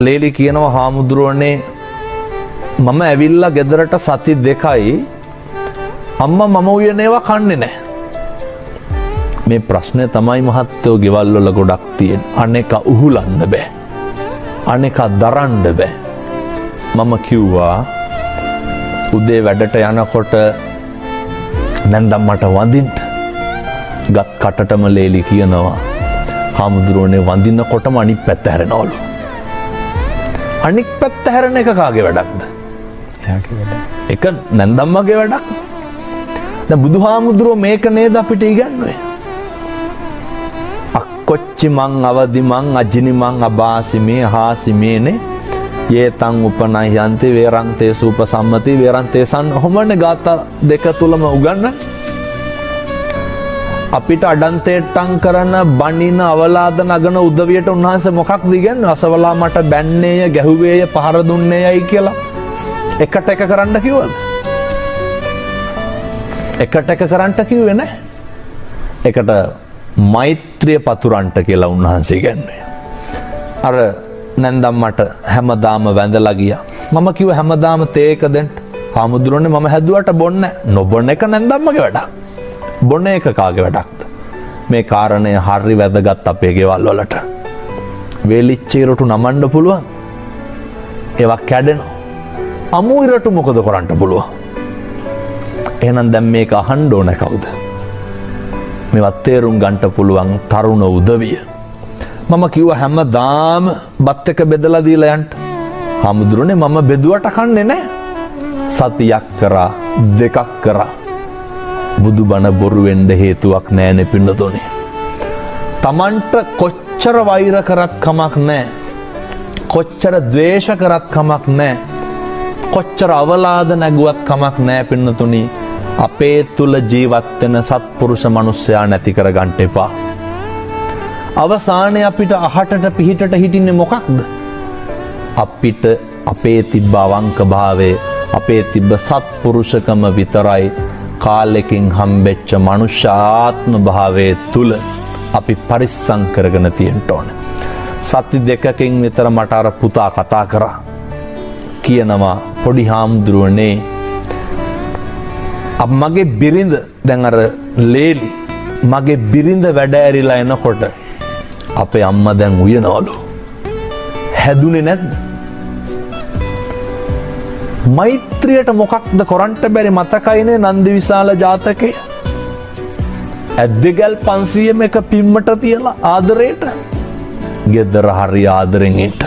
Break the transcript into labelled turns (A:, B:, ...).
A: ලේලි කියනවා හාමුදුරුවනේ මම ඇවිල්ලා ගෙදරට සති 2යි අම්මා මම උයන ඒවා කන්නේ නැහැ. මේ ප්‍රශ්නේ තමයි මහත්තයෝ ගෙවල් වල ගොඩක් තියෙන. අනේක උහුලන්න බෑ. අනේක දරන්න බෑ. මම කිව්වා උදේ වැඩට යනකොට නැන්දම් මට වඳින්න. ගත් කටටම ලේලි කියනවා හාමුදුරුවනේ වඳිනකොටම අනිත් පැත්ත හැරෙනවලු. අනික් පැත්ත හැරෙන එක කාගේ වැඩක්ද? එක නැන්දම්මගේ වැඩක්. දැන් බුදුහාමුදුරුවෝ මේක නේද අපිට ඉගන්වුවේ? අක්කොච්චි මං අවදි මං අජිනි මං අබාසි මේ හාසි මේනේ යේතං උපනයන්ති වේරන්තේ සූපසම්මති වේරන්තේ සන් ඔහොමනේ ගාථා දෙක තුලම උගන්වන්නේ. අපිට අඩන්තේට්ටම් කරන බණින අවලාද නගන උදවියට උන්වහන්සේ මොකක්ද ඉගන්නේ? අසවලා මට බැන්නේය ගැහුවේය පහර දුන්නේයයි කියලා එකට එක කරන්න කිව්වද? එකට එක කරන්න කිව්වේ නැහැ. එකට මෛත්‍රිය පතුරන්ට කියලා උන්වහන්සේ ඉගන්නේ. අර නැන්දම් මට හැමදාම වැඳලා ගියා. මම කිව්වා හැමදාම තේ එක දෙන්න. හාමුදුරනේ මම හැදුවට බොන්නේ නැහැ. නොබොන එක නැන්දම්මගේ වැඩක්. බොන එක කාගේ වැඩක්ද? මේ කාරණය හරි වැදගත් අපේ ගෙවල් වලට. වේලිච්ච ඉරටු නමන්න පුළුවන්. ඒවා කැඩෙනවා. අමු ඉරටු මොකද කරන්න පුළුවන්? එහෙනම් දැන් මේක අහන්න ඕන කවුද? මේවත් තේරුම් ගන්න පුළුවන් තරුණ උදවිය. මම කිව්වා හැමදාම බත් එක බෙදලා දීලා යන්න. හාමුදුරනේ මම බෙදුවට කන්නේ නැහැ. සතියක් කරා දෙකක් කරා. බුදුබණ බොරු වෙන්න හේතුවක් නැහැනේ පින්නතෝනේ. Tamanට කොච්චර වෛර කරත් කමක් නැහැ. කොච්චර ද්වේෂ කරත් කමක් නැහැ. කොච්චර අවලාද නැගුවත් කමක් නැහැ පින්නතෝනි. අපේ තුල ජීවත් වෙන සත්පුරුෂ මිනිස්සයා නැති කර ගන්න එපා. අවසානයේ අපිට අහටට පිහිටට හිටින්නේ මොකක්ද? අපිට අපේ තිබ්බ අවංක භාවය, අපේ තිබ්බ සත්පුරුෂකම විතරයි කාලෙකින් හම්බෙච්ච මනුෂ්‍යාත්ම භාවයේ තුල අපි පරිස්සම් කරගෙන තියෙන්න ඕනේ. සති 2කින් විතර මට අර පුතා කතා කරා. කියනවා පොඩි හාමුදුරුවනේ මගේ බිරිඳ දැන් අර ලේලි මගේ බිරිඳ වැඩ ඇරිලා එනකොට අපේ අම්මා දැන් උයනවලු. හැදුනේ නැද්ද? මෛත්‍රියට මොකක්ද කරන්න බැරි මතකයිනේ නන්දි විශාල ජාතකය. ඇද්දගල් 500 එක පිම්මට තියලා ආදරේට ගෙදර හරි ආදරෙන් හිට